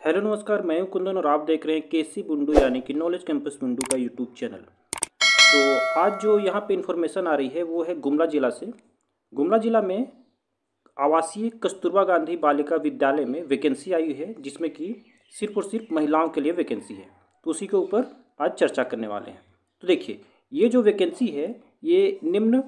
Hello नमस्कार, मैं हूं कुंदन और आप देख रहे हैं केसी बुंडू यानी कि नॉलेज कैंपस बुंडू का यूट्यूब चैनल। तो आज जो यहाँ पे इन्फॉर्मेशन आ रही है वो है गुमला ज़िला से। गुमला ज़िला में आवासीय कस्तूरबा गांधी बालिका विद्यालय में वैकेंसी आई है, जिसमें कि सिर्फ और सिर्फ महिलाओं के लिए वैकेंसी है। तो उसी के ऊपर आज चर्चा करने वाले हैं। तो देखिए, ये जो वैकेंसी है ये निम्न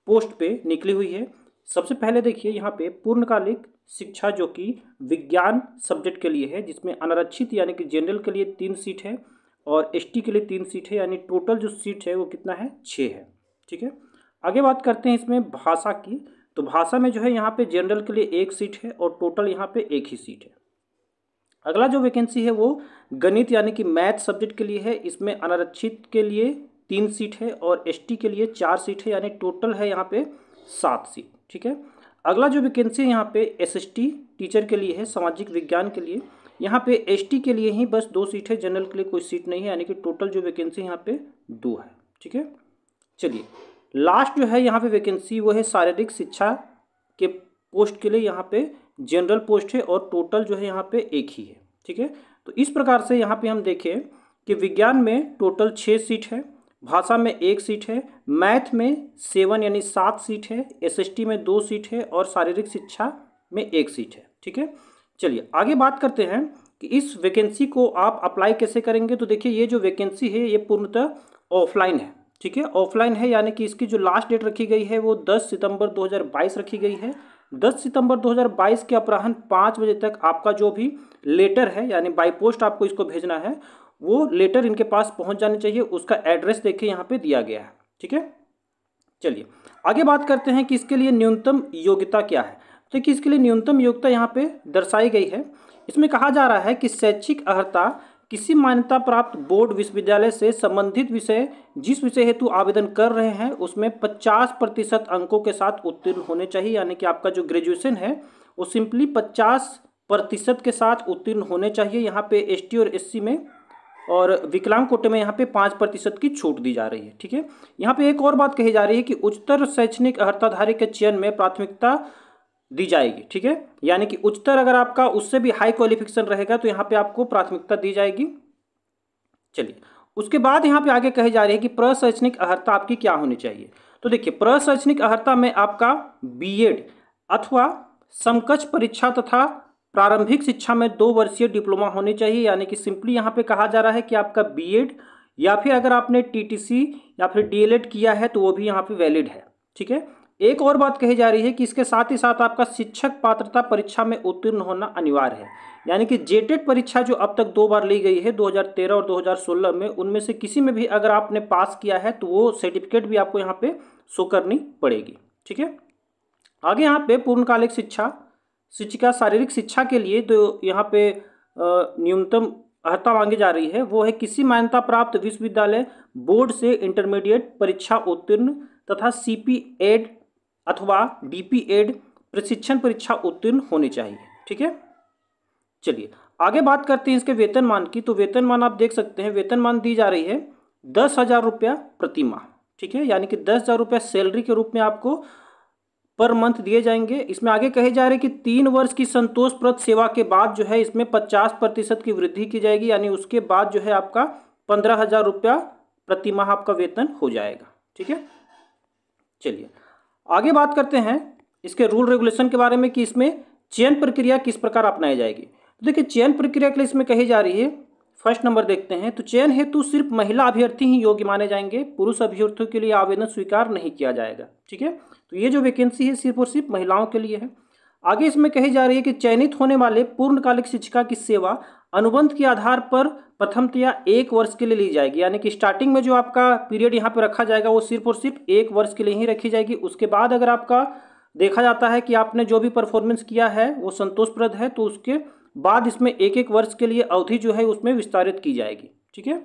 पोस्ट पे निकली हुई है। सबसे पहले देखिए यहाँ पे पूर्णकालिक शिक्षा जो कि विज्ञान सब्जेक्ट के लिए है, जिसमें अनारक्षित यानी कि जनरल के लिए 3 सीट है और एसटी के लिए 3 सीट है, यानी टोटल जो सीट है वो कितना है, 6 है। ठीक है, आगे बात करते हैं इसमें भाषा की। तो भाषा में जो है यहाँ पे जनरल के लिए 1 सीट है और टोटल यहाँ पे 1 ही सीट है। अगला जो वैकेंसी है वो गणित यानी कि मैथ सब्जेक्ट के लिए है। इसमें अनारक्षित के लिए 3 सीट है और एसटी के लिए 4 सीट है, यानी टोटल है यहाँ पे 7 सीट। ठीक है, अगला जो वैकेंसी है यहाँ पे एसएसटी टीचर के लिए है, सामाजिक विज्ञान के लिए। यहाँ पे एसटी के लिए ही बस 2 सीट है, जनरल के लिए कोई सीट नहीं है, यानी कि टोटल जो वैकेंसी यहाँ पे 2 है। ठीक है, चलिए लास्ट जो है यहाँ पे वैकेंसी वो है शारीरिक शिक्षा के पोस्ट के लिए। यहाँ पे जनरल पोस्ट है और टोटल जो है यहाँ पे 1 ही है। ठीक है, तो इस प्रकार से यहाँ पे हम देखें कि विज्ञान में टोटल 6 सीट है, भाषा में 1 सीट है, मैथ में 7 यानी 7 सीट है, एसएसटी में 2 सीट है और शारीरिक शिक्षा में 1 सीट है। ठीक है, चलिए आगे बात करते हैं कि इस वैकेंसी को आप अप्लाई कैसे करेंगे। तो देखिए, ये जो वैकेंसी है ये पूर्णतः ऑफलाइन है। ठीक है, ऑफलाइन है, यानी कि इसकी जो लास्ट डेट रखी गई है वो 10 सितंबर 2022 रखी गई है। 10 सितंबर 2022 के अपराह्न 5 बजे तक आपका जो भी लेटर है, यानी बाई पोस्ट आपको इसको भेजना है, वो लेटर इनके पास पहुंच जानी चाहिए। उसका एड्रेस देखिए यहाँ पे दिया गया है। ठीक है, चलिए आगे बात करते हैं कि इसके लिए न्यूनतम योग्यता क्या है। तो कि इसके लिए न्यूनतम योग्यता यहाँ पे दर्शाई गई है। इसमें कहा जा रहा है कि शैक्षिक अर्हता किसी मान्यता प्राप्त बोर्ड विश्वविद्यालय से संबंधित विषय, जिस विषय हेतु आवेदन कर रहे हैं उसमें 50% अंकों के साथ उत्तीर्ण होने चाहिए। यानी कि आपका जो ग्रेजुएशन है वो सिंपली 50% के साथ उत्तीर्ण होने चाहिए। यहाँ पे एसटी और एससी में और विकलांग कोटे में यहाँ पे 5% की छूट दी जा रही है। ठीक है, यहाँ पे एक और बात कही जा रही है कि उच्चतर शैक्षणिक अर्हताधारी के चयन में प्राथमिकता दी जाएगी। ठीक है, यानी कि उच्चतर अगर आपका उससे भी हाई क्वालिफिकेशन रहेगा तो यहाँ पे आपको प्राथमिकता दी जाएगी। चलिए उसके बाद यहाँ पे आगे कही जा रही है कि प्रशैक्षणिक अर्हता आपकी क्या होनी चाहिए। तो देखिए, प्रशैक्षणिक अर्हता में आपका बीएड अथवा समकक्ष परीक्षा तथा प्रारंभिक शिक्षा में 2 वर्षीय डिप्लोमा होनी चाहिए। यानी कि सिंपली यहाँ पे कहा जा रहा है कि आपका बीएड या फिर अगर आपने टीटीसी या फिर डीएलएड किया है तो वो भी यहाँ पे वैलिड है। ठीक है, एक और बात कही जा रही है कि इसके साथ ही साथ आपका शिक्षक पात्रता परीक्षा में उत्तीर्ण होना अनिवार्य है। यानी कि जेटेट परीक्षा जो अब तक 2 बार ली गई है, 2013 और 2016 में, उनमें से किसी में भी अगर आपने पास किया है तो वो सर्टिफिकेट भी आपको यहाँ पे शो करनी पड़ेगी। ठीक है, आगे यहाँ पे पूर्णकालिक शिक्षिका शारीरिक शिक्षा के लिए तो यहाँ पे न्यूनतम अर्हता मांगी जा रही है, वो है किसी मान्यता प्राप्त विश्वविद्यालय बोर्ड से इंटरमीडिएट परीक्षा उत्तीर्ण तथा सीपीएड अथवा डीपीएड प्रशिक्षण परीक्षा उत्तीर्ण होनी चाहिए। ठीक है, चलिए आगे बात करते हैं इसके वेतनमान की। तो वेतनमान आप देख सकते हैं, वेतनमान दी जा रही है 10,000 रुपया प्रति माह। ठीक है, यानी कि 10,000 रुपया सैलरी के रूप में आपको पर मंथ दिए जाएंगे। इसमें आगे कहे जा रहे हैं कि 3 वर्ष की संतोषप्रद सेवा के बाद जो है इसमें 50% की वृद्धि की जाएगी। यानी उसके बाद जो है आपका 15,000 रुपया प्रति माह आपका वेतन हो जाएगा। ठीक है, चलिए आगे बात करते हैं इसके रूल रेगुलेशन के बारे में कि इसमें चयन प्रक्रिया किस प्रकार अपनाई जाएगी। तो देखिए, चयन प्रक्रिया के लिए इसमें कही जा रही है, फर्स्ट नंबर देखते हैं। तो चयन हेतु सिर्फ महिला अभ्यर्थी ही योग्य माने जाएंगे, पुरुष अभ्यर्थियों के लिए आवेदन स्वीकार नहीं किया जाएगा। ठीक है, तो ये जो वैकेंसी है सिर्फ और सिर्फ महिलाओं के लिए है। आगे इसमें कही जा रही है कि चयनित होने वाले पूर्णकालिक शिक्षिका की सेवा अनुबंध के आधार पर प्रथमतया 1 वर्ष के लिए ली जाएगी। यानी कि स्टार्टिंग में जो आपका पीरियड यहाँ पे रखा जाएगा वो सिर्फ और सिर्फ 1 वर्ष के लिए ही रखी जाएगी। उसके बाद अगर आपका देखा जाता है कि आपने जो भी परफॉर्मेंस किया है वो संतोषप्रद है तो उसके बाद इसमें 1-1 वर्ष के लिए अवधि जो है उसमें विस्तारित की जाएगी। ठीक है,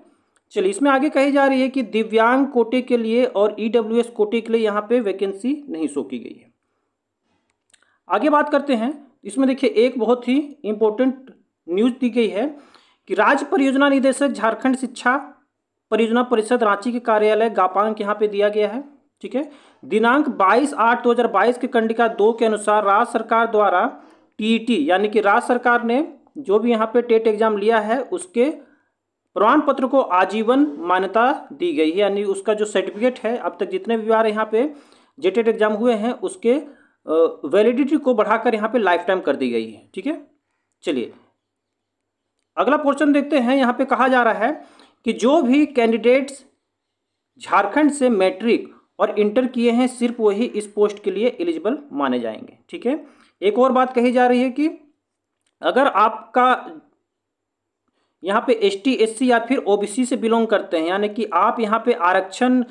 चलिए इसमें आगे कही जा रही है कि दिव्यांग कोटे के लिए और ईडब्ल्यूएस कोटे के लिए यहाँ पे वैकेंसी नहीं शो की गई है। आगे बात करते हैं, इसमें देखिए एक बहुत ही इंपॉर्टेंट न्यूज दी गई है कि राज्य परियोजना निदेशक झारखंड शिक्षा परियोजना परिषद रांची के कार्यालय गापांग यहाँ पे दिया गया है। ठीक है, दिनांक 22/8/2022 के कंडिका 2 के अनुसार राज्य सरकार द्वारा टीईटी यानी कि राज्य सरकार ने जो भी यहाँ पे टेट एग्जाम लिया है उसके प्रमाण पत्र को आजीवन मान्यता दी गई है, यानी उसका जो सर्टिफिकेट है अब तक जितने भी बार यहाँ पे जेटेट एग्जाम हुए हैं उसके वैलिडिटी को बढ़ाकर यहाँ पे लाइफ टाइम कर दी गई है। ठीक है, चलिए अगला पोर्शन देखते हैं। यहाँ पे कहा जा रहा है कि जो भी कैंडिडेट्स झारखंड से मैट्रिक और इंटर किए हैं सिर्फ वही इस पोस्ट के लिए एलिजिबल माने जाएंगे। ठीक है, एक और बात कही जा रही है कि अगर आपका यहाँ पे एसटी एससी या फिर ओबीसी से बिलोंग करते हैं, यानी कि आप यहाँ पे आरक्षण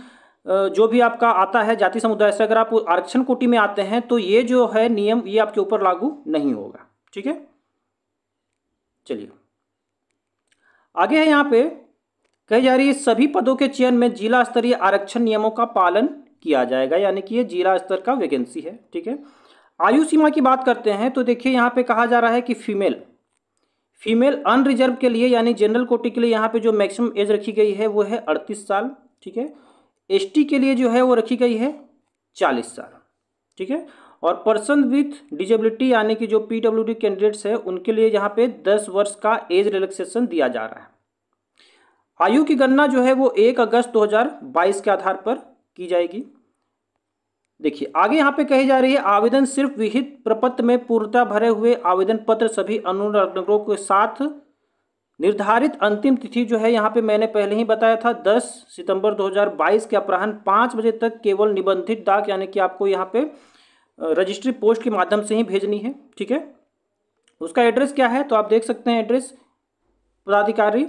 जो भी आपका आता है जाति समुदाय से, अगर आप आरक्षण कोटि में आते हैं तो ये जो है नियम ये आपके ऊपर लागू नहीं होगा। ठीक है, चलिए आगे है। यहाँ पे कही जा रही है सभी पदों के चयन में जिला स्तरीय आरक्षण नियमों का पालन किया जाएगा, यानी कि ये जिला स्तर का वैकेंसी है। ठीक है, आयु सीमा की बात करते हैं तो देखिए यहाँ पे कहा जा रहा है कि फीमेल अनरिजर्व के लिए यानी जनरल कोटि के लिए यहाँ पे जो मैक्सिमम एज रखी गई है वो है 38 साल। ठीक है, एसटी के लिए जो है वो रखी गई है 40 साल। ठीक है, और पर्सन विथ डिजेबिलिटी यानी कि जो पीडब्ल्यूडी कैंडिडेट्स है उनके लिए यहाँ पे 10 वर्ष का एज रिलैक्सेशन दिया जा रहा है। आयु की गणना जो है वो 1 अगस्त 2022 के आधार पर की जाएगी। देखिए आगे यहाँ पे कही जा रही है आवेदन सिर्फ विहित प्रपत्र में पूर्णतः भरे हुए आवेदन पत्र सभी अनुरोधकों के साथ निर्धारित अंतिम तिथि जो है यहाँ पे मैंने पहले ही बताया था 10 सितंबर 2022 के अपराह्न 5 बजे तक केवल निबंधित डाक यानी कि आपको यहाँ पे रजिस्ट्री पोस्ट के माध्यम से ही भेजनी है। ठीक है, उसका एड्रेस क्या है तो आप देख सकते हैं एड्रेस पदाधिकारी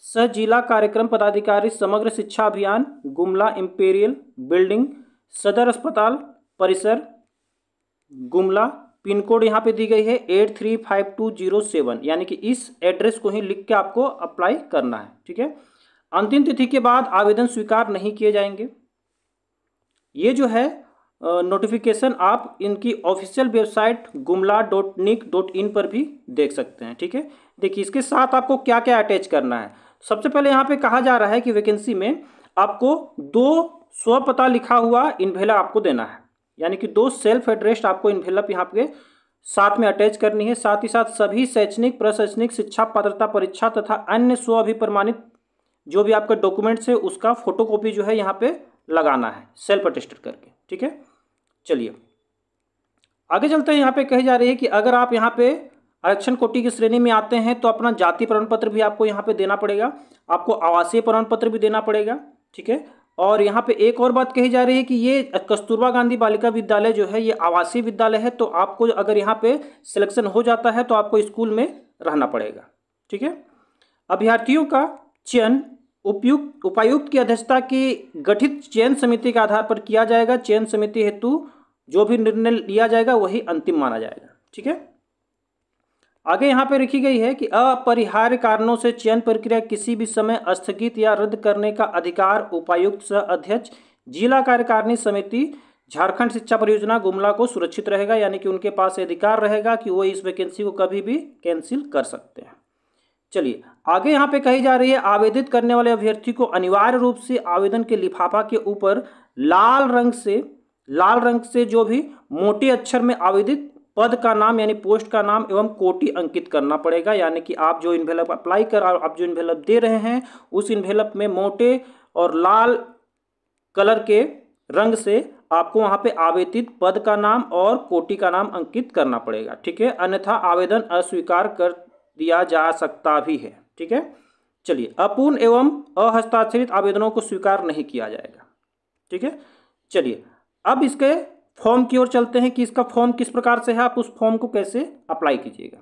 सह जिला कार्यक्रम पदाधिकारी समग्र शिक्षा अभियान गुमला इंपीरियल बिल्डिंग सदर अस्पताल परिसर गुमला, पिन कोड यहाँ पे दी गई है 835207, यानी कि इस एड्रेस को ही लिख के आपको अप्लाई करना है। ठीक है, अंतिम तिथि के बाद आवेदन स्वीकार नहीं किए जाएंगे। ये जो है नोटिफिकेशन आप इनकी ऑफिशियल वेबसाइट gumla.nic.in पर भी देख सकते हैं। ठीक है, देखिए इसके साथ आपको क्या क्या अटैच करना है। सबसे पहले यहाँ पे कहा जा रहा है कि वैकेंसी में आपको 2 स्वपता लिखा हुआ इन्वेलप आपको देना है, यानी कि 2 सेल्फ एड्रेस्ड आपको इन्वेलप यहाँ पे साथ में अटैच करनी है। साथ ही साथ सभी शैक्षणिक प्रशैक्षणिक शिक्षा पात्रता परीक्षा तथा अन्य स्व अभिप्रमाणित जो भी आपका डॉक्यूमेंट्स है उसका फोटोकॉपी जो है यहाँ पे लगाना है सेल्फ अटेस्टेड करके। ठीक है, चलिए आगे चलते हैं। यहाँ पे कही जा रही है कि अगर आप यहाँ पे आरक्षण कोटि की श्रेणी में आते हैं तो अपना जाति प्रमाण पत्र भी आपको यहाँ पे देना पड़ेगा, आपको आवासीय प्रमाण पत्र भी देना पड़ेगा। ठीक है, और यहाँ पे एक और बात कही जा रही है कि ये कस्तूरबा गांधी बालिका विद्यालय जो है ये आवासीय विद्यालय है, तो आपको अगर यहाँ पे सिलेक्शन हो जाता है तो आपको स्कूल में रहना पड़ेगा। ठीक है, अभ्यर्थियों का चयन उपायुक्त की अध्यक्षता की गठित चयन समिति के आधार पर किया जाएगा। चयन समिति हेतु जो भी निर्णय लिया जाएगा वही अंतिम माना जाएगा। ठीक है, आगे यहाँ पे लिखी गई है कि अपरिहार्य कारणों से चयन प्रक्रिया किसी भी समय स्थगित या रद्द करने का अधिकार उपायुक्त सह अध्यक्ष जिला कार्यकारिणी समिति झारखंड शिक्षा परियोजना गुमला को सुरक्षित रहेगा, यानी कि उनके पास अधिकार रहेगा कि वो इस वैकेंसी को कभी भी कैंसिल कर सकते हैं। चलिए आगे यहाँ पे कही जा रही है आवेदित करने वाले अभ्यर्थी को अनिवार्य रूप से आवेदन के लिफाफा के ऊपर लाल रंग से जो भी मोटे अक्षर में आवेदित पद का नाम यानी पोस्ट का नाम एवं कोटि अंकित करना पड़ेगा, यानी कि आप जो इन्वेलप अप्लाई कर आप जो इन्वेलप दे रहे हैं उस इन्वेलप में मोटे और लाल कलर के रंग से आपको वहां पे आवेदित पद का नाम और कोटि का नाम अंकित करना पड़ेगा। ठीक है, अन्यथा आवेदन अस्वीकार कर दिया जा सकता भी है। ठीक है, चलिए अपूर्ण एवं अहस्ताक्षरित आवेदनों को स्वीकार नहीं किया जाएगा। ठीक है, चलिए अब इसके फॉर्म की ओर चलते हैं कि इसका फॉर्म किस प्रकार से है, आप उस फॉर्म को कैसे अप्लाई कीजिएगा।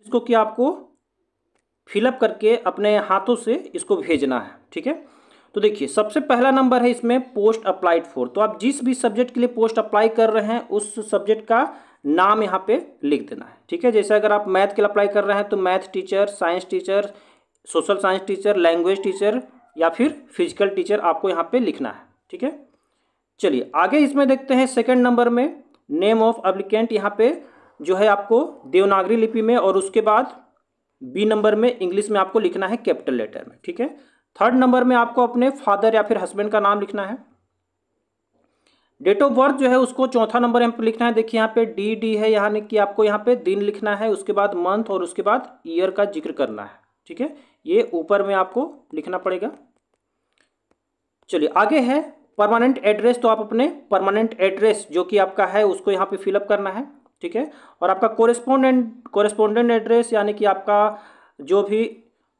इसको कि आपको फिलअप करके अपने हाथों से इसको भेजना है। ठीक है, तो देखिए सबसे पहला नंबर है इसमें पोस्ट अप्लाइड फॉर, तो आप जिस भी सब्जेक्ट के लिए पोस्ट अप्लाई कर रहे हैं उस सब्जेक्ट का नाम यहाँ पे लिख देना है। ठीक है, जैसे अगर आप मैथ के लिए अप्लाई कर रहे हैं तो math teacher, science teacher, social science teacher, language teacher या फिर फिजिकल टीचर आपको यहाँ पे लिखना है। ठीक है, चलिए आगे इसमें देखते हैं सेकंड नंबर में नेम ऑफ एप्लीकेंट, यहाँ पे जो है आपको देवनागरी लिपि में और उसके बाद बी नंबर में इंग्लिश में आपको लिखना है कैपिटल लेटर में। ठीक है, थर्ड नंबर में आपको अपने फादर या फिर हस्बैंड का नाम लिखना है। डेट ऑफ बर्थ जो है उसको चौथा नंबर यहाँ पे लिखना है। देखिए यहाँ पे डी है, यानी कि आपको यहाँ पे दिन लिखना है, उसके बाद मंथ और उसके बाद ईयर का जिक्र करना है। ठीक है, ये ऊपर में आपको लिखना पड़ेगा। चलिए आगे है परमानेंट एड्रेस। तो आप अपने परमानेंट एड्रेस जो कि आपका है उसको यहाँ पे फिलअप करना है। ठीक है, और आपका कोरेस्पोंडेंट एड्रेस यानी कि आपका जो भी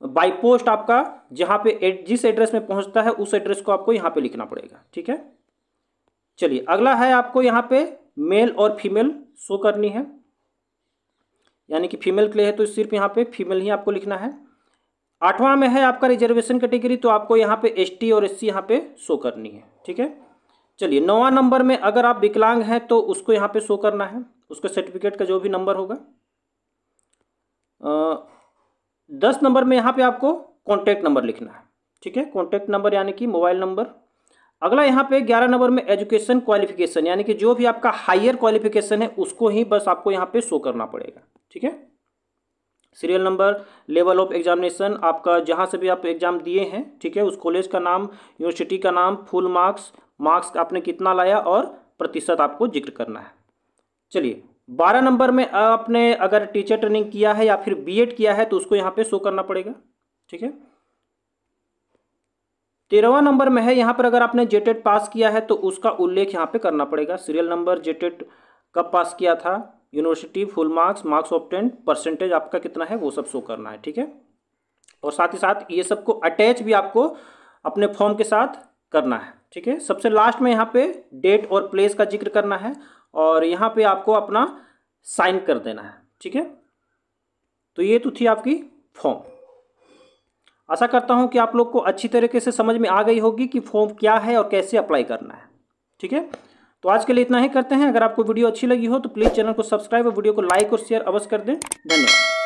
बाई पोस्ट आपका जहाँ पे जिस एड्रेस में पहुँचता है उस एड्रेस को आपको यहाँ पे लिखना पड़ेगा। ठीक है, चलिए अगला है आपको यहाँ पे मेल और फीमेल शो करनी है, यानी कि फीमेल के लिए है तो सिर्फ यहाँ पे फीमेल ही आपको लिखना है। 8वां में है आपका रिजर्वेशन कैटेगरी, तो आपको यहाँ पे ST और SC यहाँ पे शो करनी है। ठीक है, चलिए 9वां नंबर में अगर आप विकलांग हैं तो उसको यहाँ पे शो करना है, उसका सर्टिफिकेट का जो भी नंबर होगा। 10 नंबर में यहाँ पे आपको कॉन्टैक्ट नंबर लिखना है। ठीक है, कॉन्टैक्ट नंबर यानी कि मोबाइल नंबर। अगला यहाँ पे 11 नंबर में एजुकेशन क्वालिफिकेशन, यानी कि जो भी आपका हायर क्वालिफिकेशन है उसको ही बस आपको यहाँ पे शो करना पड़ेगा। ठीक है, serial number, level of examination, आपका जहाँ से भी आप एग्जाम दिए हैं, ठीक है, उस कॉलेज का नाम, यूनिवर्सिटी का नाम, फुल मार्क्स आपने कितना लाया और प्रतिशत आपको जिक्र करना है। चलिए 12 नंबर में आपने अगर टीचर ट्रेनिंग किया है या फिर B.Ed किया है तो उसको यहाँ पे शो करना पड़ेगा। ठीक है, 13वां नंबर में है यहाँ पर अगर आपने JTET पास किया है तो उसका उल्लेख यहाँ पे करना पड़ेगा। सीरियल नंबर, JTET कब पास किया था, university, full marks obtain, percentage आपका कितना है वो सब शो करना है। ठीक है, और साथ ही साथ ये सबको अटैच भी आपको अपने फॉर्म के साथ करना है। ठीक है, सबसे लास्ट में यहाँ पे डेट और प्लेस का जिक्र करना है और यहाँ पे आपको अपना साइन कर देना है। ठीक है, तो ये तो थी आपकी फॉर्म। आशा करता हूँ कि आप लोग को अच्छी तरीके से समझ में आ गई होगी कि फॉर्म क्या है और कैसे अप्लाई करना है। ठीक है, तो आज के लिए इतना ही करते हैं। अगर आपको वीडियो अच्छी लगी हो तो प्लीज़ चैनल को सब्सक्राइब और वीडियो को लाइक और शेयर अवश्य कर दें। धन्यवाद।